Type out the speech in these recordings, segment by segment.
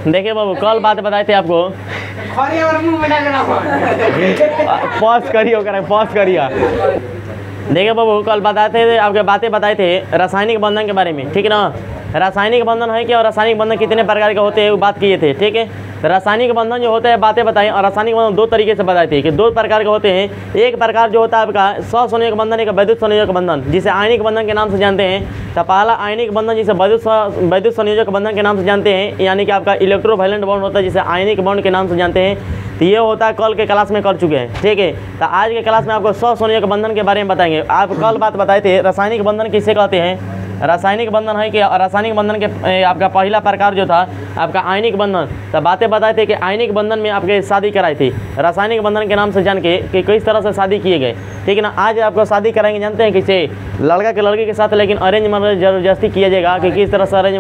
देखिए बाबू, कल बात बताए थे आपको, पॉज करिए। देखिए बाबू, कल बताए थे, आपके बातें बताए थे रासायनिक बंधन के बारे में, ठीक है ना। रासायनिक बंधन है क्या और रासायनिक बंधन कितने प्रकार के होते हैं वो बात किए थे, ठीक है। तो रासायनिक बंधन जो होता है बातें बताई, और रासायनिक बंधन दो तरीके से बताए थे कि दो प्रकार के होते हैं। एक प्रकार जो होता है आपका सहसंयोजक बंधन, एक वैद्युत संयोजक बंधन, जिसे आयनिक बंधन के नाम से जानते हैं। तो पहला आयनिक बंधन जिसे वैद्युत संयोजक बंधन के नाम से जानते हैं, यानी कि आपका इलेक्ट्रोवैलेंट बॉन्ड होता है जिसे आयनिक बॉन्ड के नाम से जानते हैं। तो ये होता है, कल के क्लास में कर चुके हैं, ठीक है। तो आज के क्लास में आपको सहसंयोजक बंधन के बारे में बताएंगे। आप कल बात बताए थे रासायनिक बंधन किसे कहते हैं। रासायनिक बंधन है कि रासायनिक बंधन के आपका पहला प्रकार जो था आपका आयनिक बंधन। तो बातें बताए थे कि आयनिक बंधन में आपके शादी कराई थी रासायनिक बंधन के नाम से जान के कि किस तरह से शादी किए गए, ठीक है ना। आज आपको शादी कराएंगे, जानते हैं किसे, लड़का के लड़की के साथ, लेकिन अरेंज मैरिज जबरदस्ती किया जाएगा कि किस तरह से अरेंज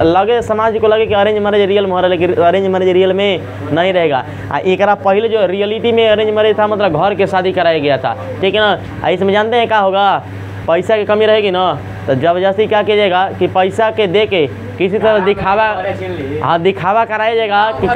लगे समाज को लगे कि अरेंज मैरिज रियल में हो रहा है, लेकिन अरेंज मैरिज रियल में नहीं रहेगा। एक पहले जो रियलिटी में अरेंज मैरिज था, मतलब घर के शादी कराया गया था, ठीक है ना। इसमें जानते हैं क्या होगा, पैसा की कमी रहेगी ना, तो जबरदस्ती क्या किया जाएगा कि पैसा के दे के किसी तरह दिखावा कराया जाएगा कि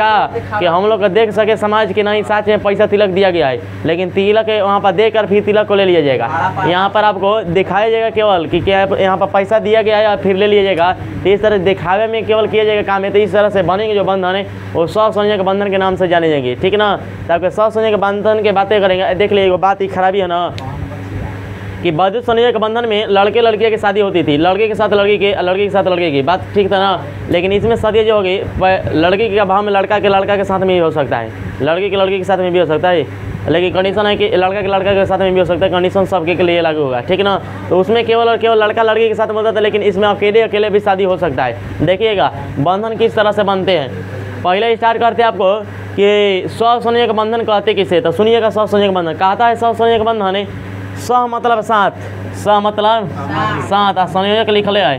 कि हम लोग को देख सके समाज कि नहीं सच में पैसा तिलक दिया गया है, लेकिन तिलक वहाँ पर देकर फिर तिलक को ले लिया जाएगा। यहाँ पर आपको दिखाया जाएगा केवल कि क्या यहाँ पर पैसा दिया गया है फिर ले लिया जाएगा। तो इस तरह दिखावे में केवल किया जाएगा काम है। तो इस तरह से बनेंगे जो बंधन है वो सहसंयोजक बंधन के नाम से जाने जाएंगे, ठीक है ना। तो आपके सहसंयोजक बंधन की बातें करेंगे। देख लीजिए, बात ही खराबी है ना कि वैद्युत संयोजक बंधन में लड़के लड़कियों की शादी होती थी, लड़के के साथ लड़की के, लड़के के साथ लड़के की, बात ठीक था ना। लेकिन इसमें शादी जो होगी लड़की के अभाव में लड़का के साथ में भी हो सकता है, लड़की के लड़के के साथ में भी हो सकता है, लेकिन कंडीशन है कि लड़का के साथ में भी हो सकता है। कंडीशन सबके के लिए लागू होगा, ठीक है ना। तो उसमें केवल और केवल लड़का लड़की के साथ में होता था, लेकिन इसमें अकेले भी शादी हो सकता है। देखिएगा बंधन किस तरह से बनते हैं। पहले स्टार्ट करते हैं आपको कि सहसंयोजक बंधन कहते किसे, तो सुनिएगा। सहसंयोजक बंधन कहता है, सहसंयोजक बंधन है सह मतलब साथ, सह मतलब साथ, संयोजक लिख ले है।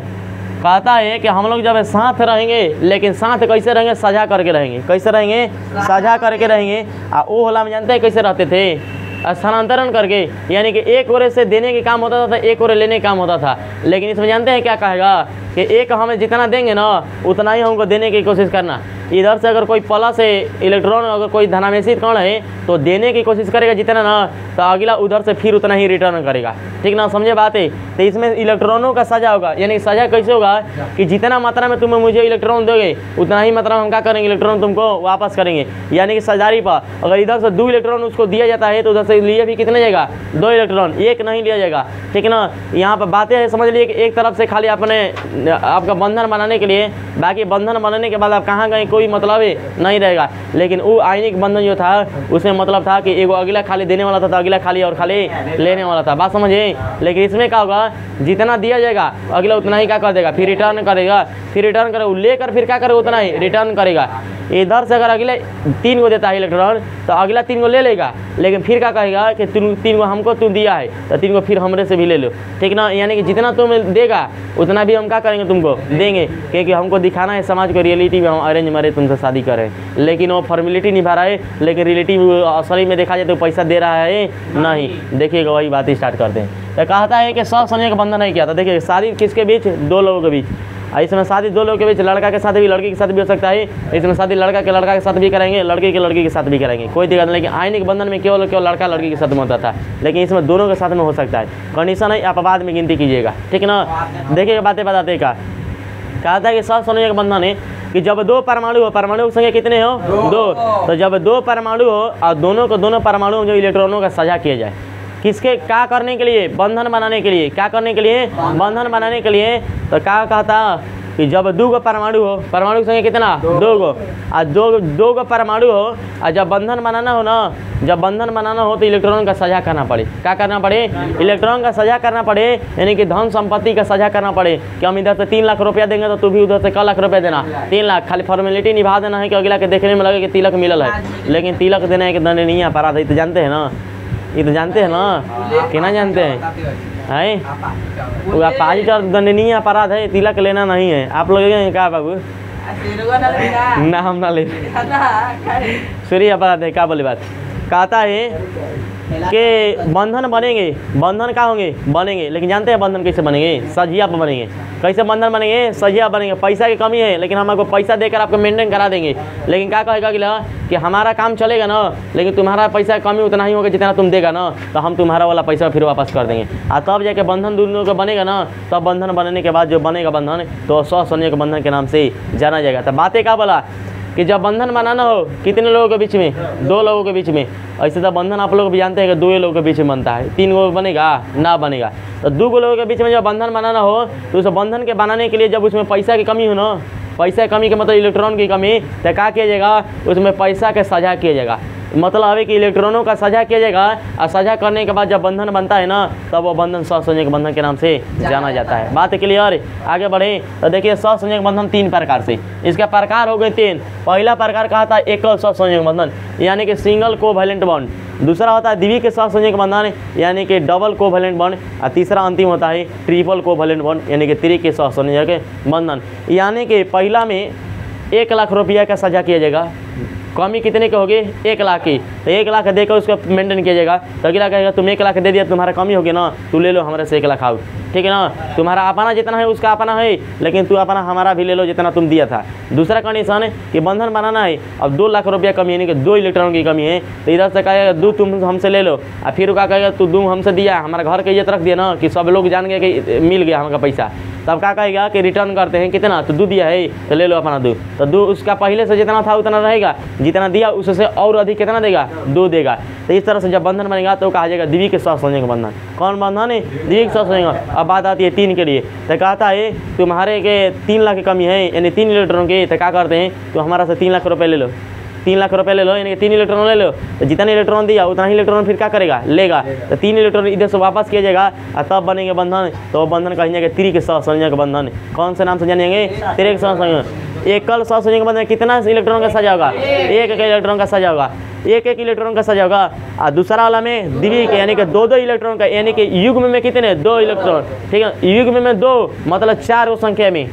कहता है कि हम लोग जब साथ रहेंगे, लेकिन साथ कैसे रहेंगे, साझा करके रहेंगे। कैसे रहेंगे, साझा करके रहेंगे। वो होला में जानते हैं कैसे रहते थे, स्थानांतरण करके, यानी कि एक ओर से देने के काम होता था, एक ओर लेने का काम होता था। लेकिन इसमें जानते हैं क्या कहेगा कि एक हमें जितना देंगे ना उतना ही हमको देने की कोशिश करना। इधर से अगर कोई प्लस है इलेक्ट्रॉन, अगर कोई धनावेशित कण है तो देने की कोशिश करेगा जितना ना, तो अगला उधर से फिर उतना ही रिटर्न करेगा, ठीक ना। समझे बात है। तो इसमें इलेक्ट्रॉनों का साझा होगा, यानी साझा कैसे होगा कि जितना मात्रा में तुम मुझे इलेक्ट्रॉन दोगे उतना ही मात्रा में हम क्या करेंगे, इलेक्ट्रॉन तुमको वापस करेंगे। यानी कि साझारी पर अगर इधर से 2 इलेक्ट्रॉन उसको दिया जाता है तो उधर से लिए भी कितने जाएगा, 2 इलेक्ट्रॉन, एक नहीं लिया जाएगा, ठीक है ना। यहाँ पर बातें है, समझ लीजिए कि एक तरफ से खाली अपने आपका बंधन बनाने के लिए, बाकी बंधन बनाने के बाद आप कहाँ गए कोई मतलब नहीं रहेगा। लेकिन वो आयनिक बंधन जो था उसमें मतलब था कि एगो अगला खाली देने वाला था तो अगला खाली और खाली लेने वाला था, बात समझे। लेकिन इसमें क्या होगा, जितना दिया जाएगा अगला उतना ही क्या कर देगा, फिर रिटर्न करेगा, फिर रिटर्न करेगा, लेकर फिर क्या करेगा, उतना ही रिटर्न करेगा। इधर से अगर अगले 3 को देता है इलेक्ट्रॉन तो अगला 3 को ले लेगा, लेकिन फिर क्या कहेगा कि 3 को हमको तू दिया है तो 3 को फिर हमरे से भी ले लो, ठीक ना। यानी कि जितना तुम देगा उतना भी हम क्या करेंगे, तुमको देंगे, क्योंकि हमको दिखाना है समाज को रियलिटी में हम अरेंज मैरिज तुमसे शादी करें। लेकिन वो फॉर्मेलिटी निभा रहा है, लेकिन रिलेटिव असली में देखा जाए तो पैसा दे रहा है नहीं। देखिएगा वही बात स्टार्ट करते हैं। तो कहता है कि सहसंयोजक बंधन है क्या, तो देखिए शादी किसके बीच, 2 लोगों के बीच। इसमें शादी 2 लोगों के बीच, लड़का के साथ भी लड़की के साथ भी हो सकता है। इसमें शादी लड़का के साथ भी करेंगे, लड़की के साथ भी करेंगे, कोई दिक्कत नहीं। लेकिन आयनिक बंधन में केवल लड़का लड़की के साथ में होता था, लेकिन इसमें दोनों के साथ में हो सकता है। कंडीशन है, आप बाद में गिनती कीजिएगा, ठीक ना। देखिए बातें बताते का कहता है कि सहसंयोजक बंधन है कि जब 2 परमाणु हो, परमाणु की संख्या कितने हो, 2। तो जब 2 परमाणु हो और दोनों परमाणु में जो इलेक्ट्रॉनों का साझा किया जाए, किसके क्या करने के लिए, बंधन बनाने के लिए, क्या करने के लिए, बंधन बनाने के लिए। तो क्या कहता कि जब 2 परमाणु हो, परमाणु की संख्या कितना, 2 और 2 परमाणु हो, और जब बंधन बनाना हो ना, जब बंधन बनाना हो तो इलेक्ट्रॉन का साझा करना पड़े। क्या करना पड़े, इलेक्ट्रॉन का साझा करना पड़े, यानी कि धन संपत्ति का साझा करना पड़े कि हम इधर से 3 लाख रुपया देंगे तो तू भी उधर से क लाख रुपया देना, 3 लाख। खाली फॉर्मेलिटी निभा देना है कि अगला के देखने में लगे कि तिलक मिलल है, लेकिन तिलक देना है कि दंडनीय अपराध है। तो जानते हैं ना, ये तो जानते हैं ना कि ना जानते हैं, है वो अपाहिज और दंडनीय अपराध है, तिलक लेना नहीं है। आप लोग क्या बाबू ना हम ना ले सूर्य अपराध है, क्या बोले बात। कहता है कि बंधन बनेंगे, बंधन क्या होंगे बनेंगे, लेकिन जानते हैं बंधन कैसे बनेंगे? सजिया पर बनेंगे। कैसे बंधन बनेंगे? सजिया बनेंगे। पैसा की कमी है लेकिन हम आपको पैसा देकर आपको मेंटेन करा देंगे, लेकिन क्या कहेगा कि हमारा काम चलेगा ना, लेकिन तुम्हारा पैसा की कमी उतना ही होगा जितना तुम देगा ना, तो हम तुम्हारा वाला पैसा फिर वापस कर देंगे। और तब जाके बंधन दोनों का बनेगा ना, तब बंधन बनने के बाद जो बनेगा बंधन तो स्वसंयोग बंधन के नाम से जाना जाएगा। तो बातें क्या बोला कि जब बंधन बनाना हो कितने लोगों के बीच में? 2 लोगों के बीच में। ऐसे तो बंधन आप लोग भी जानते हैं कि 2 लोगों के बीच में बनता है, 3 लोग बनेगा ना बनेगा। तो 2 लोगों के बीच में जब बंधन बनाना हो तो उस बंधन के बनाने के लिए जब उसमें पैसा की कमी हो ना, पैसा की कमी के मतलब इलेक्ट्रॉन की कमी, तो क्या किया जाएगा? उसमें पैसा के साझा किया जाएगा। मतलब है कि इलेक्ट्रॉनों का साझा किया जाएगा और साझा करने के बाद जब बंधन बनता है ना, तब वो बंधन सहसंयोग बंधन के नाम से जाना जाता है। बात क्लियर? आगे बढ़े तो देखिए सहसंयोग बंधन 3 प्रकार से, इसका प्रकार हो गए 3। पहला प्रकार कहा था एकल सहसंयोग बंधन यानी कि सिंगल कोवैलेंट बॉन्ड, दूसरा होता है द्वितीय सहसंयोग बंधन यानी कि डबल कोवैलेंट बॉन्ड, और तीसरा अंतिम होता है ट्रिपल कोवैलेंट बॉन्ड यानी कि त्रिकीय सहसंयोग बंधन। यानी कि पहला में 1 लाख रुपया का साझा किया जाएगा, कमी कितने के होगी? 1 लाख की, तो 1 लाख देकर उसको मेंटेन किया जाएगा। तो अगला कहेगा तुम 1 लाख दे दिया, तुम्हारा कमी होगी ना, तू ले लो हमारे से 1 लाख आओ, ठीक है ना, तुम्हारा अपना जितना है उसका अपना है, लेकिन तू अपना हमारा भी ले लो जितना तुम दिया था। दूसरा कंडीशन है कि बंधन बनाना है, अब 2 लाख रुपया कमी यानी कि 2 इलेक्ट्रॉन की कमी है, तो इधर से कहेगा 2 तुम हमसे ले लो, और फिर क्या कहेगा तू 2 हमसे दिया, हमारा घर के इज्जत रख दिया ना कि सब लोग जान गए कि मिल गया हमारा पैसा, तब क्या कहेगा कि रिटर्न करते हैं कितना, तो 2 दिया है तो ले लो अपना 2, तो 2 उसका पहले से जितना था उतना रहेगा, जितना दिया उससे और अधिक कितना देगा? 2 देगा। तो इस तरह से जब बंधन बनेगा तो कहा जाएगा द्वितीय सहसंयोग बंधन। कौन बंधन है? द्वितीय सहसंयोग। अब बात आती है 3 के लिए, तो कहता है तुम्हारे के 3 लाख की कमी है यानी 3 इलेक्ट्रॉन की, तो क्या करते हैं तो हमारा से 3 लाख रुपये ले लो, 3 लाख रुपये ले लो यानी कि 3 इलेक्ट्रॉन ले लो, तो जितना इलेक्ट्रॉन दिया उतना ही इलेक्ट्रॉन फिर क्या करेगा? लेगा। तो 3 इलेक्ट्रॉन इधर से वापस किया जाएगा और तब बनेंगे बंधन, तो बंधन कहेंगे त्रिकीय सहसंयोग बंधन। कौन से नाम से जानेंगे? त्रिकीय सहसंयोग। एकल सहसंयोग बंधन कितना इलेक्ट्रॉन का साझा होगा? 1 इलेक्ट्रॉन का साझा होगा, 1 इलेक्ट्रॉन का साझा होगा। और दूसरा वाला में द्वितीय यानी कि 2 इलेक्ट्रॉन का, यानी कि युग्म में कितने? 2 इलेक्ट्रॉन, ठीक है, युग्म में 2 मतलब 4 गो संख्या में,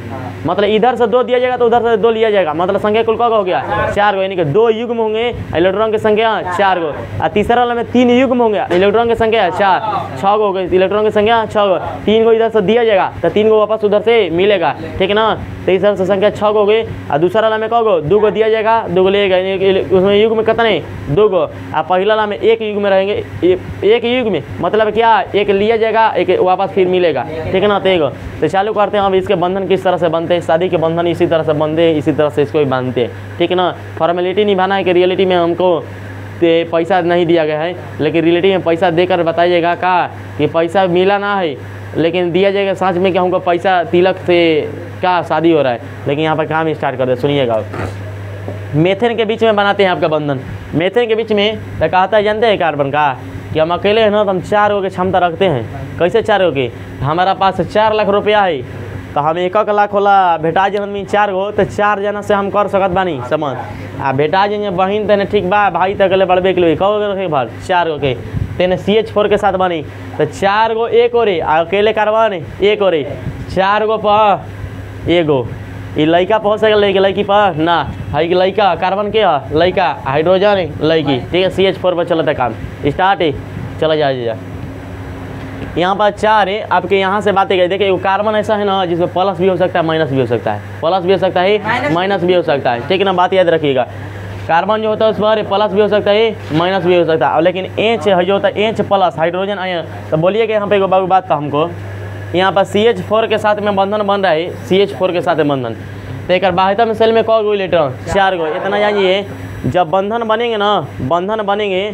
मतलब इधर से 2 दिया जाएगा तो उधर से 2 लिया जाएगा, मतलब संख्या कुल हो गया 4 गो, यानी कि 2 युग्म होंगे इलेक्ट्रॉन की संख्या 4 गो। और तीसरा वाला में 3 युग्म होंगे इलेक्ट्रॉन की संख्या 4, 6 गो हो गई इलेक्ट्रॉन की संख्या 6 गो, 3 गो इधर से दिया जाएगा तो 3 गो वापस उधर से मिलेगा, ठीक है ना। तो इस तरह से संख्या 6 गो हो गई। और दूसरा वाला में कौ गो? 2 गो दिया जाएगा, 2 गो लेगा, उसमें युग में कितने? 2 गो। और पहला वाला में 1 युग में रहेंगे, 1 युग में मतलब क्या? 1 लिया जाएगा, 1 वापस फिर मिलेगा, ठीक है ना। तो चालू करते हैं अब इसके बंधन किस तरह से बनते हैं। शादी के बंधन इसी तरह से बनते हैं, इसी तरह से इसको भी बांधते हैं, ठीक है ना। फॉर्मेलिटी निभाना है कि रियलिटी में हमको पैसा नहीं दिया गया है, लेकिन रियलिटी में पैसा देकर बताइएगा का कि पैसा मिला ना है, लेकिन दिया जाएगा सच में कि हमको पैसा तिलक से क्या शादी हो रहा है। लेकिन यहाँ पर काम स्टार्ट कर दे, सुनिएगा। मेथेन के बीच में बनाते हैं आपका बंधन, मेथेन के बीच में तो कहता है जानते हैं कार्बन का कि हम अकेले हैं ना तो हम 4 गो की क्षमता रखते हैं। कैसे 4 गो की? हमारा पास 4 लाख रुपया है तो हम 1 लाख होला भेटा जे हम 4 गो, तो 4 जना से हम कर सकत बानी समझ। आ भेटा जे बहन तेने ठीक बा, भाई तक ले बढ़बे के लिए कौ गो रखे भार 4 गो के तेने CH4 के साथ बनी, तो 4 गो 1 और अकेले कार्बन 1 और 4 गो पर 1 गो। ये लड़का पहुँच सके लड़की पर ना है कि लड़का कार्बन के लड़का हाइड्रोजन लड़की, ठीक है। CH4 पर चलता काम स्टार्ट है, चला जाए। यहाँ पर 4 है आपके, यहाँ से बातें गई। देखिए कार्बन ऐसा है ना जिसमें प्लस भी हो सकता है माइनस भी हो सकता है, प्लस भी हो सकता है माइनस भी हो सकता है, ठीक है ना। बात याद रखिएगा, कार्बन जो होता है उस पर प्लस भी हो सकता है माइनस भी हो सकता है। लेकिन एच जो होता है एच प्लस हाइड्रोजन आयन, तो बोलिए कि यहाँ पे बाबू बात था हमको यहाँ पर CH4 के साथ में बंधन बन रहा है, CH4 के साथ में बंधन। तो एक बाह्यतम में सेल में कौ गो इलेक्ट्रॉन? 4 गो। इतना जानिए जब बंधन बनेंगे ना, बंधन बनेंगे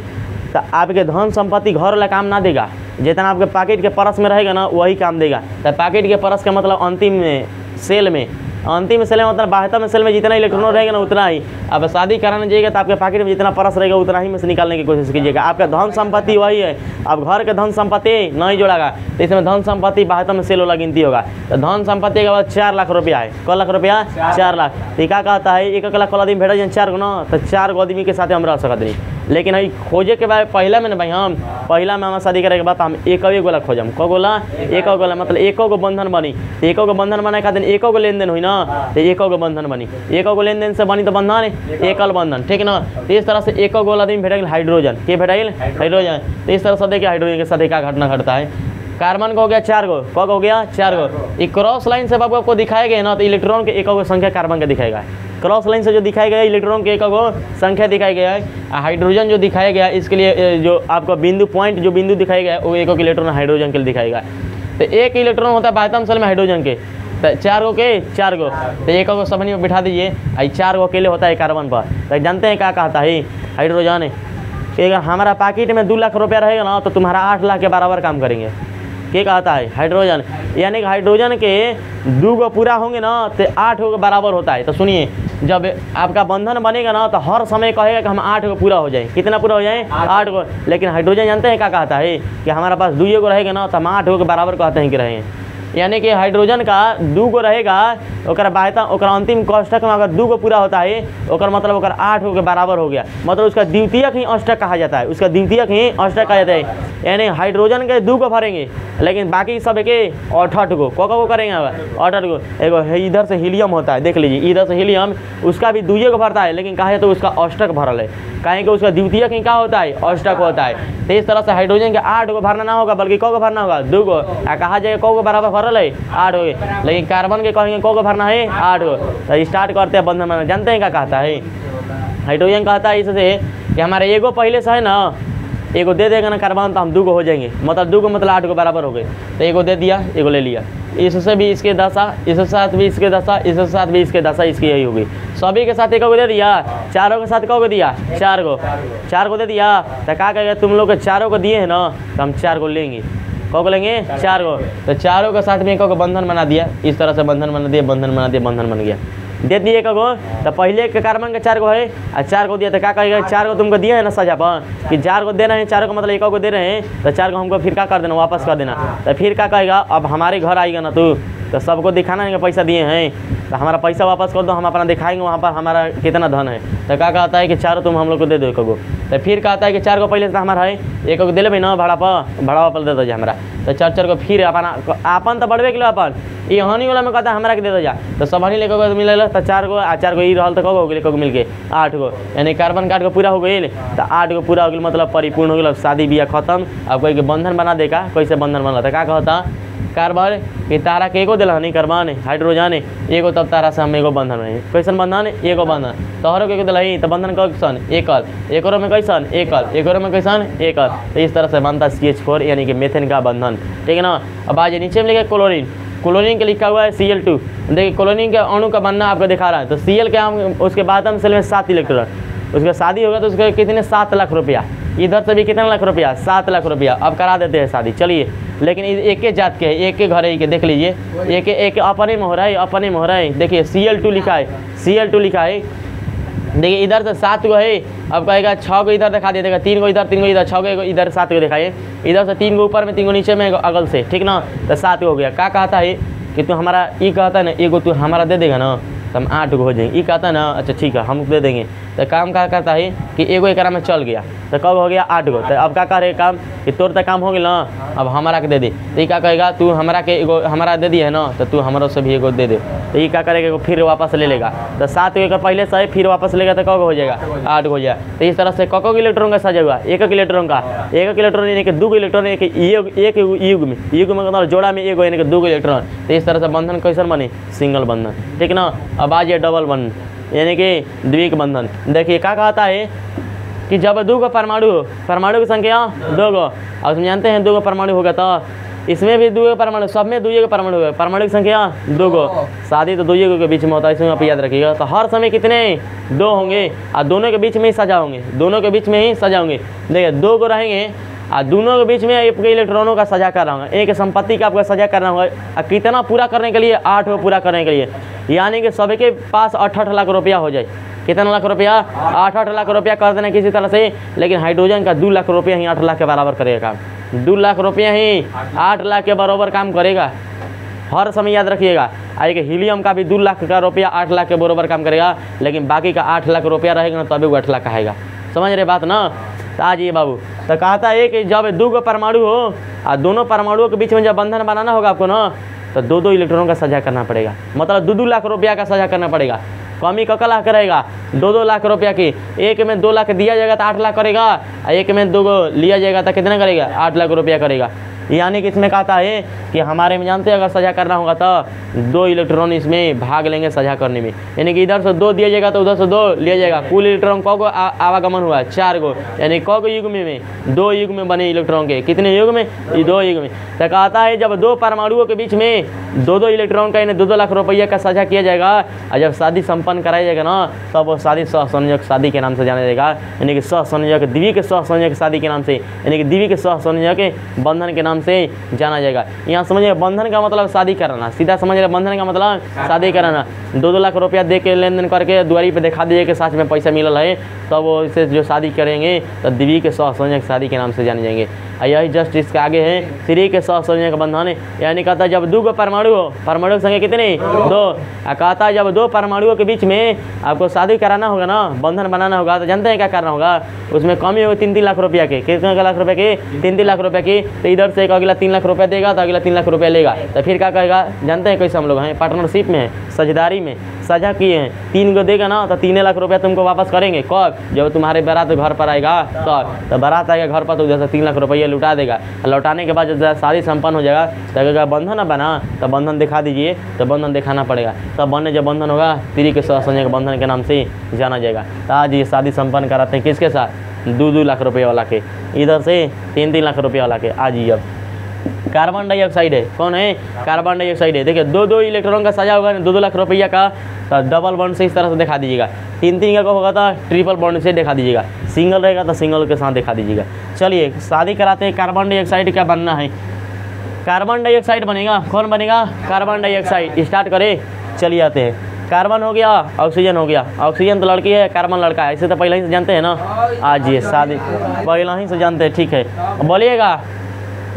तो आपके धन संपत्ति घर वाला काम ना देगा, जितना आपके पैकेट के परस में रहेगा ना वही काम देगा। तो पैकेट के परस का मतलब अंतिम में सेल में, अंतिम सेल में मतलब बाह्यतम सेल में जितना इलेक्ट्रॉन रहेगा ना उतना ही। अब शादी कराने जाइएगा तो आपके पैकेट में जितना परस रहेगा उतना ही में से निकालने की कोशिश कीजिएगा। आपका धन संपत्ति वही है, अब घर के धन संपत्ति नहीं जोड़ागा तो इसमें धन संपत्ति बाह्यतम सेल वाला गिनती होगा। तो धन संपत्ति के बाद 4 लाख रुपया है, क लाख रुपया 4 लाख। तो क्या कहता है 1 लाख वाला आदमी भेटा 4 गो ना, तो 4 गो आदमी के साथ हम रह सकते नहीं। लेकिन अभी खोजे के बाद पहला में ना भाई हम पहला में हम शादी करे के बाद हम एक गोला खोजम क गोला एक गोला मतलब एको गो बंधन बनी। एको गो बंधन बनाए खातिर एको गो लेन देन हुई ना तो एको गो बंधन बनी। एको गो लेन देन से बनी तो बंधन एकल बंधन, ठीक ना। तो इस तरह से एको गोला दिन भेट गया हाइड्रोजन के भेट गया हाइड्रोजन। तो इस तरह से देखिए हाइड्रोजन के साथ क्या घटना घटता है। कार्बन का हो गया 4 गो, कौन हो गया 4 गो। ये क्रॉस लाइन से आपको दिखाया गया ना तो इलेक्ट्रॉन के एक गो संख्या कार्बन का दिखाएगा। क्रॉस लाइन से जो दिखाया गया इलेक्ट्रॉन के एक गो संख्या दिखाई गया है। हाइड्रोजन जो दिखाया गया इसके लिए जो आपका बिंदु पॉइंट जो बिंदु दिखाया गया वो एक इलेक्ट्रॉन हाइड्रोजन के लिए दिखाएगा। तो एक इलेक्ट्रॉन होता है बाह्यतम सेल में हाइड्रोजन के, तो 4 गो के 4 गो, तो एक गो सबनी में बिठा दीजिए। 4 गो अकेले होता है कार्बन पर। तो जानते हैं क्या कहता है हाइड्रोजन है कि अगर हमारा पैकेट में 2 लाख रुपया रहेगा ना तो तुम्हारा 8 लाख के बराबर काम करेंगे। क्या कहता है हाइड्रोजन, यानी कि हाइड्रोजन के 2 गो पूरा होंगे ना तो 8 गो के बराबर होता है। तो सुनिए जब आपका बंधन बनेगा ना तो हर समय कहेगा कि हम 8 गो पूरा हो जाए। कितना पूरा हो जाए 8 गो। लेकिन हाइड्रोजन जानते हैं क्या कहता है कि हमारा पास 2 गो रहेगा ना तो हम 8 गो के बराबर कहते हैं कि रहेंगे। यानी कि हाइड्रोजन का 2 गो रहेगा ओकर बाह्यता ओकर अंतिम कोष्ठक में अगर 2 गो पूरा होता है ओकर मतलब ओकर 8 गो के बराबर हो गया। मतलब उसका द्वितीयक ही अष्टक कहा जाता है, उसका द्वितीयक ही अष्टक कहा जाता है। यानी हाइड्रोजन के 2 गो भरेंगे लेकिन बाकी सब के 8 गो को करेंगे 8 गो। एगो इधर से हीलियम होता है, देख लीजिए इधर से हीलियम उसका भी 2 गो भरता है लेकिन कहा तो उसका अष्टक भरल है। कहें कि उसका द्वितीयक ही क्या होता है अष्टक होता है। तो इस तरह से हाइड्रोजन के 8 गो भरना ना होगा बल्कि को भरना होगा 2 गो। कहा जाएगा को बराबर भरल है 8 हो गए। लेकिन कार्बन के कहेंगे को भरना है 8 गो। तो स्टार्ट करते हैं बंधन बनाना। जानते हैं क्या कहता है हाइड्रोजन कहता है इससे कि हमारे एगो पहले से है ना एगो दे देगा ना कार्बन तो हम 2 गो हो जाएंगे। मतलब 2 गो मतलब 8 गो बराबर हो गए। तो एगो दे दिया एगो ले लिया, इससे भी इसके दशा, इसके साथ भी इसके दशा, इसके साथ भी इसके दशा, इसकी यही होगी। सभी के साथ एक गो दे दिया, चारों के साथ एक गो दिया 4 गो, 4 गो दे दिया। तो क्या कहेगा तुम लोग के चारों को दिए हैं ना तो हम 4 गो लेंगे। को लेंगे 4 गो। तो चारों के साथ में एक गो बंधन बना दिया। इस तरह से बंधन बना दिया, बंधन बना दिया, बंधन बन गया। दे दिए एक गो। तो पहले के कार्बन के 4 गो है और 4 गो दिया। तो क्या कहेगा 4 गो तुमको दिए है ना सजा पर कि 4 गो दे रहे हैं, 4 को मतलब एक गो दे रहे हैं तो 4 गो हमको फिर क्या कर देना वापस कर देना। तो फिर क्या कहेगा अब हमारे घर आएगा ना तू तो सबको दिखाना है कि पैसा दिए हैं तो हमारा पैसा वापस कर दो, हम अपना दिखाएंगे वहाँ पर हमारा कितना धन है। तो क्या कहता है कि 4 तुम हम लोग को दे दो एक गो। तो फिर कहता है कि 4 गो पहले से हमारा है एक गो दे ले ना भाड़ा पर दे दो जा हमारा। तो 4 गो फिर अपन तो बढ़वे के लिए अपन ये हनी वाला में कहता है हमारा के दे दो जा। तो सब हनी लेकर मिले तो 4 गो 4 गो रहा तो कब हो गए मिल के 8 गो। यानी कार्बन काट को पूरा हो गई तो 8 गो पूरा हो गया मतलब परिपूर्ण हो गया। शादी ब्याह खत्म। अब कोई के बंधन बना देगा कैसे बंधन बना था क्या कहता कार्बन कि तारा के एगो दिला नहीं कार्बन हाइड्रोजन एगो तब तारा से हम एगो बंधन नहीं कैसन बंधन एगो बंधन तोहरों के दिला तो बंधन कैसन एकल एक में कैसन एकल एक में कैसन एकल। तो इस तरह से बनता CH4 यानी कि मेथेन का बंधन, ठीक है ना। अब आज नीचे में लिखे क्लोरीन, क्लोरीन के लिखा हुआ है Cl2। देखिए क्लोरीन के अणु का बनना आपको दिखा रहा है। तो Cl के हम उसके बाद हम सेल में 7 इलेक्ट्रॉन, उसका शादी होगा तो उसके कितने 7 लाख रुपया। इधर से भी कितना लाख रुपया 7 लाख रुपया। अब करा देते हैं शादी चलिए। लेकिन एक के जात के है एक के घर ही के देख लीजिए एक अपने में हो रहा है अपने में हो रहा है। देखिए Cl2 लिखा है Cl2 लिखा है। देखिए इधर से 7 गो है। अब कहेगा 6 गो इधर दिखा देगा 3 गो इधर 3 गो इधर 6 गो इधर 7 गो दिखाइए। इधर से 3 गो ऊपर में 3 गो नीचे में अगल से, ठीक ना। तो 7 गो हो गया। क्या कहता है कि तू हमारा ये कहता है ना एगो तू हमारा दे देगा ना तो हम 8 गो हो जाएंगे। ये कहता है ना अच्छा ठीक है हम दे देंगे। तो काम क्या करता है कि एगो एक में चल गया तो कब हो गया 8 गो। तो अब क्या करे काम कि तोर तक काम हो गया ना अब हमारा के दे दे। तो ये क्या कहेगा तू हमारा के एगो हमारा दे दिए है ना तो तू हमारा से भी एगो दे दे। तो ये क्या करेगा फिर वापस ले लेगा। तो 7 गो पहले से है फिर वापस लेगा तो कब हो जाएगा 8 हो जाएगा। तो इस तरह से कको इलेक्ट्रॉन का सजा हुआ एक इलेक्ट्रॉन का एक इलेक्ट्रॉन यानी कि 2 इलेक्ट्रॉन एक युग में मतलब जोड़ा में एगो यानी कि 2 इलेक्ट्रॉन। तो इस तरह से बंधन कैसन बने सिंगल बंधन, ठीक ना। अब आज ये डबल बंधन यानी कि द्विक बंधन। देखिए क्या कहता है कि जब 2 गो परमाणु की संख्या 2 गो। अब हम जानते हैं 2 गो परमाणु होगा तो इसमें भी 2 गो परमाणु सब में 2 गो परमाणु होगा। परमाणु की संख्या 2 गो। शादी तो 2 गो के बीच में होता है इसमें आप याद रखिएगा। तो हर समय कितने 2 होंगे और दोनों के बीच में ही सजा होंगे दोनों के बीच में ही सजा होंगे। देखिए 2 गो रहेंगे और दोनों के बीच में एक इलेक्ट्रॉनों का सजा कर रहा होगा एक संपत्ति का आपका सजा करना होगा। और कितना पूरा करने के लिए 8 गो पूरा करने के लिए यानी कि सभी के पास 8 लाख रुपया हो जाए। कितना लाख रुपया 8 लाख रुपया कर देना किसी तरह से। लेकिन हाइड्रोजन का 2 लाख रुपया ही 8 लाख के बराबर करेगा काम। 2 लाख रुपया ही 8 लाख के बराबर काम करेगा। हर समय याद रखिएगा। एक हीलियम का भी 2 लाख का रुपया 8 लाख के बराबर काम करेगा। लेकिन बाकी का 8 लाख रुपया रहेगा ना तभी वो 8 लाख आएगा। समझ रहे बात ना। तो आज ये बाबू तो कहता है कि जब 2 गो परमाणु हो और दोनों परमाणुओं के बीच में जब बंधन बनाना होगा आपको ना, तो 2-2 इलेक्ट्रॉनों का साझा करना पड़ेगा, मतलब 2-2 लाख रुपया का साझा करना पड़ेगा। कमी का लाख करेगा 2-2 लाख रुपया की, एक में 2 लाख दिया जाएगा तो 8 लाख करेगा, और एक में 2 गो लिया जाएगा तो कितना करेगा, 8 लाख रुपया करेगा। यानी कि इसमें कहता है कि हमारे में जानते हैं अगर साझा करना होगा तो 2 इलेक्ट्रॉन इसमें भाग लेंगे साझा करने में, यानी कि इधर से 2 दिया जाएगा तो उधर से 2 लिया जाएगा। कुल इलेक्ट्रॉन को आवागमन हुआ 4 गो, यानी को युग्म में 2 युग्म में बने इलेक्ट्रॉन के, कितने युग्म में, 2 युग्म में। तो कहता है जब 2 परमाणुओं के बीच में 2-2 इलेक्ट्रॉन का यानी 2-2 लाख रुपया का साझा किया जाएगा, और जब शादी संपन्न कराया जाएगा ना, तब वो शादी सहसंयोजक शादी के नाम से जाना जाएगा, यानी कि सहसंयोजक द्विक सहसंयोजक शादी के नाम से, यानी कि द्विक सहसंयोजक बंधन के नाम से जाना जाएगा। यहाँ समझिए बंधन का मतलब शादी कराना, सीधा समझ रहे, बंधन का मतलब शादी कराना। 2-2 लाख रुपया दे के लेन देन करके दुआरी पे दिखा दीजिए कि साथ में पैसा मिलल है, तब वो इसे जो शादी करेंगे तो द्विक सहसंयोजक शादी के नाम से जाने जाएंगे। यही जस्ट इसके आगे है स्त्री के सहसंयोजक बंधन, यानी कहता है जब 2 गो परमाणु हो, परमाणु की संख्या कितनी, 2, कहता है जब 2 परमाणुओं के बीच में आपको शादी कराना होगा ना, बंधन बनाना होगा, तो जानते हैं क्या करना होगा, उसमें कमी होगी 3-3 लाख रुपया के, कितने लाख रुपये की, 3-3 लाख रुपये की। तो इधर से एक अगला 3 लाख रुपया देगा तो अगला 3 लाख रुपया लेगा, तो फिर क्या कहेगा, जानते हैं कैसे हम लोग हैं, पार्टनरशिप में है, साझेदारी में साझा किए हैं, 3 गो देगा ना तो 3 लाख रुपया तुमको वापस करेंगे। कब, जब तुम्हारे बारात घर पर आएगा तो बारात आएगा घर पर, तो उधर से 3 लाख रुपया लुटा देगा। लौटाने के बाद जब शादी संपन्न हो जाएगा तो अगर बंधन बना तो बंधन दिखा दीजिए, तो बंधन दिखाना पड़ेगा, तब बने जब बंधन होगा स्त्री के सहसंयोजक बंधन के नाम से जाना जाएगा। तो आज ये शादी संपन्न कराते हैं किसके साथ, 2-2 लाख रुपये वाला के, इधर से 3-3 लाख रुपये वाला के। आज ही अब कार्बन डाइऑक्साइड है, कौन है, कार्बन डाइऑक्साइड है। देखिए 2-2 इलेक्ट्रॉन का साझा होगा 2-2 लाख रुपया का, तो डबल बॉन्ड से इस तरह से दिखा दीजिएगा, 3-3 का होगा तो ट्रिपल बॉन्ड से दिखा दीजिएगा, सिंगल रहेगा तो सिंगल के साथ दिखा दीजिएगा। चलिए शादी कराते हैं, कार्बन डाइऑक्साइड क्या बनना है, कार्बन डाइऑक्साइड बनेगा, कौन बनेगा, कार्बन डाइऑक्साइड। स्टार्ट करें, चलिए आते हैं। कार्बन हो गया, ऑक्सीजन हो गया, ऑक्सीजन तो लड़की है, कार्बन लड़का है, इसे तो पहले ही से जानते हैं ना। आज ये शादी पहले ही से जानते हैं, ठीक है। बोलिएगा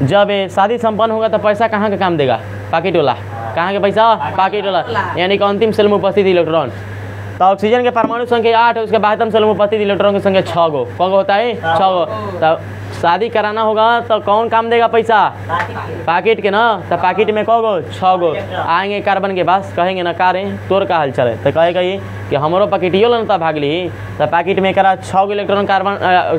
जब शादी संपन्न होगा तो पैसा कहाँ का काम देगा, पाकिट वाला, कहाँ के पैसा, पाकिट वाला, यानी कि अंतिम सेल में उपस्थित इलेक्ट्रॉन। तो ऑक्सीजन के परमाणु संख्या 8 है, उसके बाह्यतम सेल में उपस्थित इलेक्ट्रॉन की संख्या 6 गो, कौन होता है, 6 गो। तो शादी कराना होगा तो कौन काम देगा पैसा, पाकिट के ना, तो पाकिट में कौ गो, 6 गो। आएंगे कार्बन के पास, कहेंगे ना कारे तोर का हाल चले, तो कहेगा ये कि हमारो पाकिटियो लेना भाग ली, तो पाकिट में करा 6 गो इलेक्ट्रॉन, कार्बन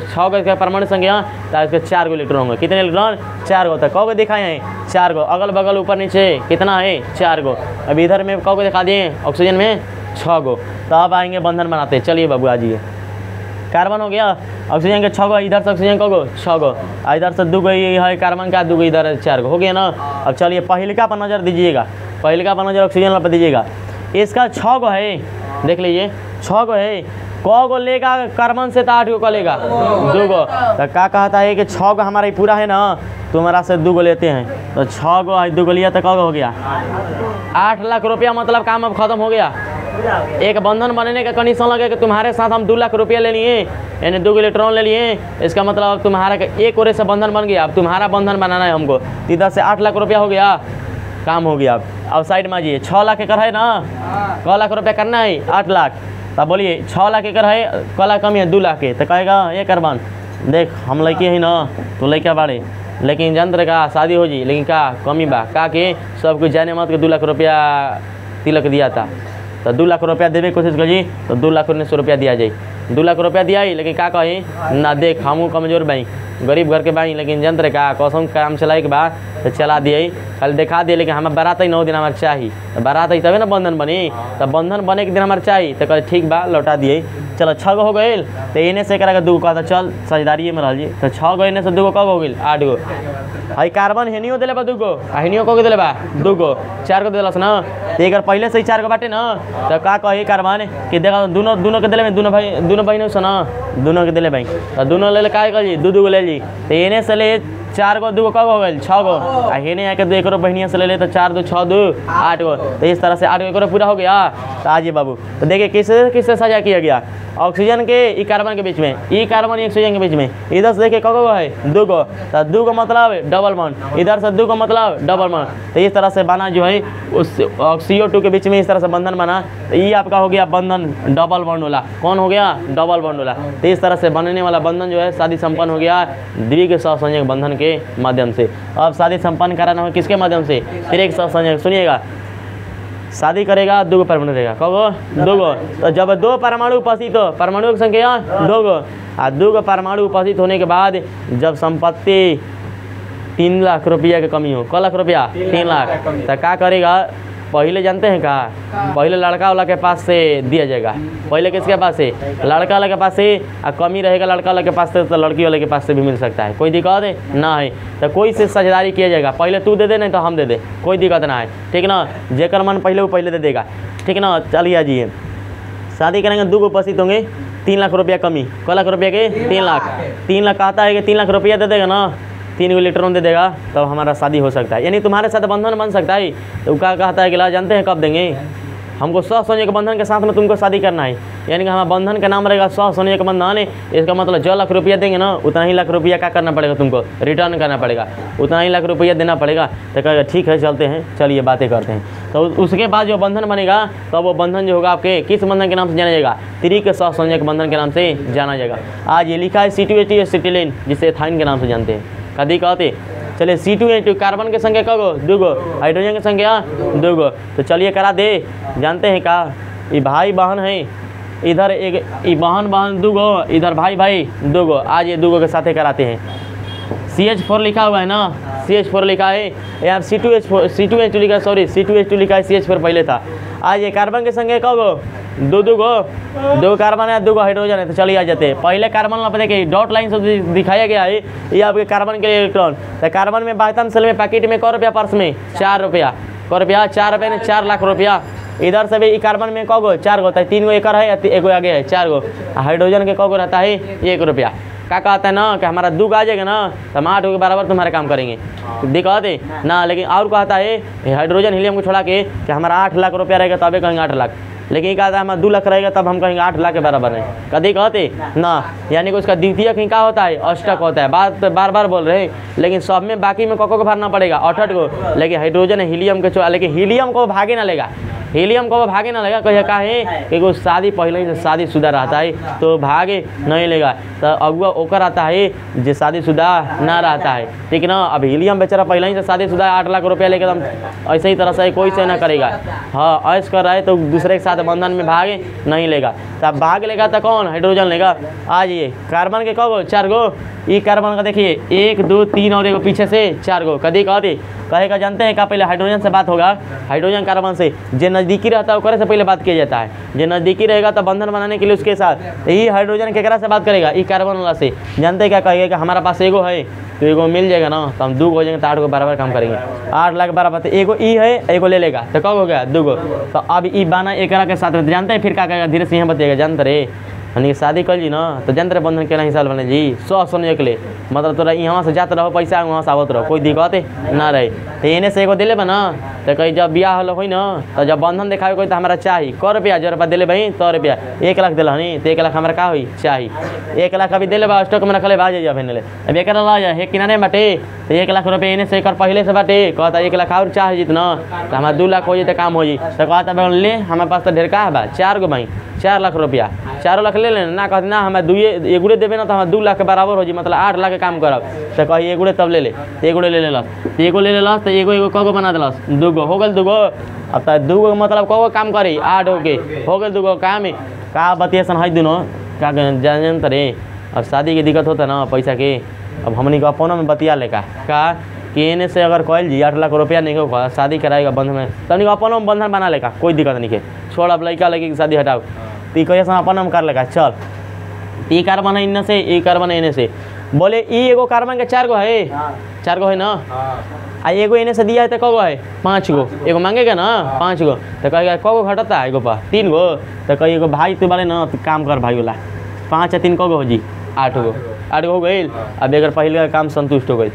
6 गो परमाणु संख्या, तो इसके 4 गो इलेक्ट्रॉन होंगे, कितने इलेक्ट्रॉन, 4 गो। तो कौ गो दिखाए हैं, 4 गो, अगल बगल ऊपर नीचे कितना है, 4 गो। अब इधर में कौ गो दिखा दिए, ऑक्सीजन में 6 गो। तो अब आएंगे बंधन बनाते, चलिए बाबू आ जाइए। कार्बन हो गया, ऑक्सीजन के 6 गो, इधर से ऑक्सीजन को 6 गो, इधर से 2 गो ये है कार्बन का, 2 गो इधर 4 गो, हो गया ना। अब चलिए पहिलका पर नज़र दीजिएगा, पहिलका पर नज़र ऑक्सीजन पर दीजिएगा, इसका 6 गो है, देख लीजिए 6 गो है, कौ गो लेगा कार्बन से, तो 8 गो का लेगा, 2 गो। तो क्या कहता है कि 6 गो हमारा पूरा है ना, तुम्हारा से 2 गो लेते हैं, तो 6 गो 2 गो लिया तो कौ गो हो गया, 8 लाख रुपया, मतलब काम अब खत्म हो गया। एक बंधन बनने का कंडीशन लगे कि तुम्हारे साथ हम 2 लाख रुपया ले लिए, यानी 2 इलेक्ट्रॉन ले लिए, इसका मतलब अब तुम्हारा एक ओरे से बंधन बन गया, अब तुम्हारा बंधन बनाना है हमको, इधर से 8 लाख रुपया हो गया, काम हो गया। अब साइड में आइए, 6 लाख एकड़ है ना, क लाख रुपया करना है, 8 लाख, तब बोलिए 6 लाख एकड़ है, क लाख कमी है 2 लाख के, तो कहेगा ये कार्बन देख हम लड़के है ना, तो लड़का बाड़े, लेकिन यंत्र का शादी हो जी, लेकिन का कमी बा का के सब कुछ जाने मत के 2 लाख रुपया तिलक दिया था, तो 2 लाख रुपया देवे कोशिश करिए, तो 2 लाख 19 रुपया दिया जाए, 2 लाख रुपया दिया ही, लेकिन का कही ना, देख हमू कमजोर बाई, गरीब घर के बाई, लेकिन यंत्र का कसम काम चलाए के बाद तो चला दिए, खाली दिखा दिए, लेकिन हमें बारात ही 9 दिन हमारे चाहिए, तो बारात ही तबे ना बंधन बनी, तो बंधन बने के दिन हमारे चाहिए, तो कहे ठीक बा लौटा दिए। चलो 6 गो हो गए, तो इन्हें से करेगा 2 गो का, तो चल साझेदारी में रह जी, तो 6 गो इन्हें से 2 गो का हो गई, 8 गो। हई कार्बन हेनियो दिले बा 2 गो, हेनियो को दिले बा 2 गो, 4 गो दिलस ना, तो अगर पहले से ही 4 गो बाटे ना, तो का कही कार्बन कि देखा दोनों के दिले में, दोनों भाई से ना, दोनों के दिले भाई, तो दोनों ले का कर जी, 2 गो ले ली, तो इन्हें से ले 4 गो, 2 गो कब हो गए, 6 गो, आ हेने आके 2 एकरो बहनिया से ले ले, तो 4 2 6 2 8 गो, तो इस तरह से 8 गो एकरो पूरा हो गया। तो आजिए बाबू, तो देखिए किससे साझा किया गया, ऑक्सीजन के ई कार्बन के बीच में, ई कार्बन ऑक्सीजन के बीच में। इधर से देखिए कगो है 2 गो, तो 2 गो मतलब डबल बॉन्ड, इधर से 2 गो मतलब डबल बॉन्ड। तो इस तरह से बना जो है उस CO2 के बीच में इस तरह से बंधन बना। तो ये आपका हो गया बंधन डबल बॉन्ड वाला। कौन हो गया? डबल बॉन्ड वाला। तो इस तरह से बनने वाला बंधन जो है शादी संपन्न हो गया द्विग सहसंयोजक बंधन के माध्यम से। अब शादी संपन्न कराना हो किसके माध्यम से? त्रिक सहसंयोजक। सुनिएगा, शादी करेगा 2 गो परमाणु रहेगा, कगो 2 गो। तो जब 2 परमाणु उपस्थित हो, परमाणु की संख्या 2 गो, और 2 गो परमाणु उपस्थित होने के बाद जब संपत्ति 3 लाख रुपया की कमी हो, क लाख रुपया? 3 लाख। तो क्या करेगा? पहले जानते हैं का, पहले लड़का वाला के पास से दिया जाएगा। पहले किसके पास से? लड़का वाला के पास से। और कमी रहेगा लड़का वाला के पास से तो लड़की वाले के पास से भी मिल सकता है, कोई दिक्कत है ना है। तो कोई से साझेदारी किया जाएगा, पहले तू दे दे नहीं तो हम दे दे, कोई दिक्कत ना है, ठीक ना। जेकर मन पहले वो पहले दे देगा, ठीक ना। चलिए आजिए, शादी करेंगे 2 गो उपस्थित होंगे, 3 लाख रुपया कमी, क लाख रुपया के? 3 लाख। 3 लाख कहता है कि 3 लाख रुपया दे देगा ना, 3 गो इलेक्ट्रॉन दे देगा तब हमारा शादी हो सकता है, यानी तुम्हारे साथ बंधन बन सकता है। तो क्या कहता है कि ला जानते हैं कब देंगे? हमको सहसंयोजक बंधन के साथ में तुमको शादी करना है, यानी कि हमारा बंधन का नाम रहेगा सहसंयोजक बंधन। इसका मतलब जो लाख रुपया देंगे ना उतना ही लाख रुपया क्या करना पड़ेगा तुमको? रिटर्न करना पड़ेगा, उतना ही लाख रुपया देना पड़ेगा। तो कहेगा ठीक है चलते हैं, चलिए बातें करते हैं। तो उसके बाद जो बंधन बनेगा तो वो बंधन जो होगा आपके किस बंधन के नाम से जाना जाएगा? त्रिक सहसंयोजक बंधन के नाम से जाना जाएगा। आज ये लिखा है C2H2 एसिटिलीन, जिसे एथाइन के नाम से जानते हैं। कभी कहते चलिए C2H2 कार्बन की संख्या कगो 2 गो, हाइड्रोजन की संख्या 2 गो। तो चलिए करा दे। जानते हैं का, ये भाई बहन है, इधर एक ये बहन 2 गो, इधर भाई 2 गो। आज ये 2 गो के साथ ही कराते हैं। CH4 लिखा हुआ है ना, CH4 लिखा है यहाँ, C2H2 लिखा है, सॉरी C2H2 लिखा है, CH4 पहले था। आज ये कार्बन की संख्या कगो 2 गो, 2 कार्बन है 2 गो हाइड्रोजन है। तो चलिए आ जाते हैं। पहले कार्बन आप देखिए डॉट लाइन से दिखाया गया है, ये आपके कार्बन के इलेक्ट्रॉन। तो कार्बन में बाहतन सेल में पैकेट में क रुपया, पर्स में 4 रुपया, क रुपया 4 रुपये ने 4 लाख रुपया। इधर से भी कार्बन में कगो 4 गो होता है, 3 गो एकर है, 1 गो आगे है, 4 गो। हाइड्रोजन के कगो रहता है 1 रुपया। क्या कहता है ना कि हमारा 2 आ जाएगा ना तो हम 8 के बराबर तुम्हारे काम करेंगे, दिक्कत है ना। लेकिन और कहता है हाइड्रोजन हीलियम को छोड़ा के कि हमारा 8 लाख रुपया रहेगा तभी कहेंगे 8 लाख। लेकिन कहता है हमारा 2 लाख रहेगा तब हम कहेंगे 8 लाख के बराबर है, कभी कहते ना। यानी कि उसका द्वितीय कहीं क्या होता है? अष्टक होता है। बात बार बार बोल रहे हैं, लेकिन सब में बाकी में को भरना पड़ेगा 68 को। लेकिन हाइड्रोजन हीलियम के लेकिन हीलियम को भागे ना लेगा, हीलियम को भागे ना लेगा। कहे का है कि वो शादी पहले ही से शादीशुदा रहता है तो भागे नहीं लेगा। तो अगुआ ओकर आता है जो शादीशुदा ना रहता है, ठीक ना। अब हीलियम बेचारा पहले ही से शादीशुदा 8 लाख रुपया लेकर एकदम ऐसे ही तरह से कोई से ना करेगा। हाँ ऐश कर रहा है तो दूसरे के साथ बंधन में भागे नहीं लेगा। तब भाग लेगा तो कौन? हाइड्रोजन लेगा। आज ये कार्बन के कगो 4 गो, ई कार्बन का देखिए 1 2 3 और एक पीछे से 4 गो। कभी कहते कहेगा जानते हैं क्या? पहले हाइड्रोजन से बात होगा, हाइड्रोजन कार्बन से। जो नज़दीकी रहता है वो करे से पहले बात किया जाता है। जो नज़दीकी रहेगा तो बंधन बनाने के लिए उसके साथ यही हाइड्रोजन केकरा से बात करेगा? ई कार्बन वाला से। जानते हैं क्या कहेगा कि हमारा पास एगो है तो एगो मिल जाएगा ना, तो हम 2 गो हो जाएंगे तो 8 गो बराबर काम करेंगे। 8 लाख बराबर। तो एगो ई है, एगो ले लेगा तो कब हो गया? 2 गो। तो अब ई बाना एकरा के साथ जानते हैं फिर क्या कहेगा? धीरे से यहाँ बताइएगा। जानते रहे यानी शादी कर ली ना तो जंत्र बंधन के हिसाब बने जी 100 सोने के लिए, मतलब तोरा यहाँ से जाते रहो पैसा वहाँ से आवत रहो, कोई दिक्कत ना रहे। तो एने से एगो दिले बना तो कहीं जब ब्याह होल हो ना तो जब बंधन दिखावे कोई तो हमारा चाहिए क रुपया, जो रुपया दिले भाई 100 रुपया, 1 लाख दिल हनी तो 1 लाख हमारा का हुई चाहिए। 1 लाख अभी दिले बा स्टॉक में रखले बाजे जा ले अब एक ला जा हे किनारे बाटे तो 1 लाख रुपये एने से एक पहले से बाटे कहता 1 लाख और चाहे जितना तो हमारा 2 लाख हो जाए तो काम हो जाए। तो कहता ले हमारे पास तो ढेर का बा 4 गो भाई 4 लाख रुपया, 4 लाख ले लेना ना। कहते ना हमें 2 एगुड़े देवे ना तो हमें 2 लाख के बराबर हो जी, मतलब 8 लाख के काम करब। तो कही एगुड़े तब ले ले, एगुड़े ले लेलस, एगो ले लेलस तो एगो कगो बना दिलस 2 गो हो गल 2 गो। अब तो 2 गो मतलब कगो काम करी 8 हो गल 2 गो काम है का बतियासन है दोनों का जान तरे। अब शादी की दिक्कत होता ना पैसा के, अब हमने को अपनों में बतिया लेका का कि एने से अगर कहल जी 8 लाख रुपया नहीं होगा शादी कराएगा बंधन में तो नहीं अपनों में बंधन बना लेगा, कोई दिक्कत नहीं है। छोड़ अब लड़का लड़की की शादी हटाओ तो कैसे अपनों में कर लेगा। चल ई कार्बन है इन्ने से, ई कार्बन है इन्ने से। बोले ई एगो कार्बन के 4 गो है, 4 गो है ना। आ एगो इन्हें से दिया है तो कगो है 5 गो, एगो मांगेगा ना 5 गो तो कहेगा कगो घटता है एगो पर 3 गो। तो कही एगो भाई तू बोले ना तो काम कर भाई वाला 5 या 3 कगो हो जी 8 गो, 8 गो हो गई। अब अगर पहले का काम संतुष्ट हो गई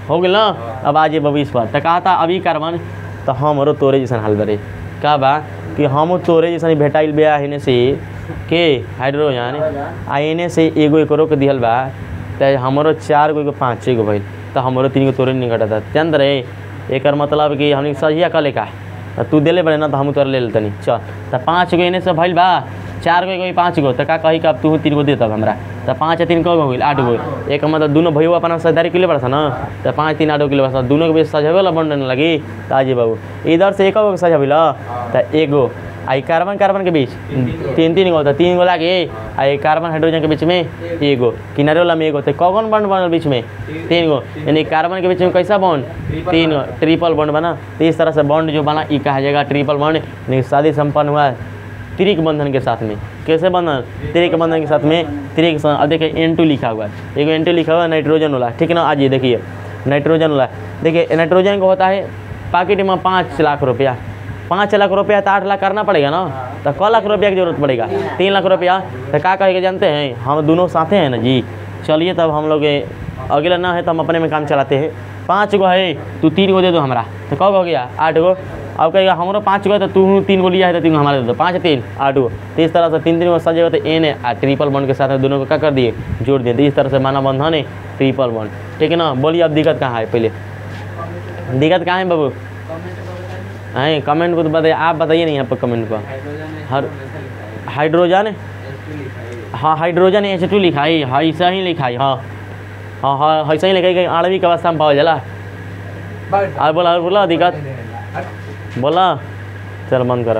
हो गया ना। अब आज ये 22 पर तो कहा था अभी कार्बन तो हमरो तोरे जैसा हाल बरे का बा कि हम तोरे जैसे भेटाइल बे एने से के हाइड्रोजन आ एने से एगो एकरो के दिहल बा तो हमारो 4 गो एगो 5 गो भइल तो हमारो 3 गो तोरे नहीं घटा जान रे। एकर मतलब कि हमने सहिया कले का तू दिले बड़े ना तो हम तोरा ले लेतनी चल तो 5 गो एने से भइल बा 4 गो एगो 5 गो तो का कही का तू 3 गो दे तब हमरा तो 5 या 3 गो हो गइल 8 गो। एक मतलब दोनों भैया अपना साझेदारी किलो पड़ता ना तो 5 3 8 किलो पड़ता दोनों के बीच सजावे वाला बंडन लगी ताजी बाबू इधर से एक गो सजाविल तो एगो आई कार्बन कार्बन के बीच 3 गो तो 3 गो लागे आई कार्बन हाइड्रोजन के बीच में एगो किनारे वाला में एगो तो कौन बॉन्ड बनल बीच में 3 गो यानी कार्बन के बीच में कैसा बॉन्ड 3 गो ट्रिपल बॉन्ड बना। तो इस तरह से बॉन्ड जो बना ये कहा जाएगा ट्रिपल बॉन्ड यानी शादी संपन्न हुआ त्रिक बंधन के साथ में। कैसे बंधन त्रिक बंधन के साथ में त्रिक अब देखिए N2 लिखा हुआ है एगो N2 लिखा हुआ है नाइट्रोजन वाला ठीक है ना। आज ये देखिए नाइट्रोजन वाला देखिए नाइट्रोजन को होता है पॉकेट में 5 लाख रुपया 5 लाख रुपया तो 8 लाख करना पड़ेगा ना तो क लाख रुपया की जरूरत पड़ेगा 3 लाख रुपया तो क्या कहेगा जानते हैं हम दोनों साथे हैं ना जी। चलिए तब हम लोग अगला ना है तो हम अपने में काम चलाते हैं। 5 गो है तू 3 गो दे दो हमारा तो कब हो गया 8 गो। अब कहेगा हमारो 5 गो तो तू 3 गो लिया है तो 3 गो हमारे दे दो 5 3 8 गो। तो इस तरह से 3 गो सजेगा तो एन है ट्रिपल बॉन्ड के साथ दोनों को क्या कर दिए जोड़ दिए। तो इस तरह से माना बंधन है ट्रिपल बॉन्ड ठीक है ना। बोलिए अब दिक्कत कहाँ है पहले दिक्कत कहाँ है बाबू हैं कमेंट को तो बताइए आप बताइए नहीं यहाँ पर कमेंट पर हर हाइड्रोजन हाँ हाइड्रोजन H2 लिखा है ऐसा ही लिखा है हाँ हाँ हाँ ऐसा ही लिखा है आणविक अवस्था में पाओ जला और बोला दिक्कत बोला चल बंद करा।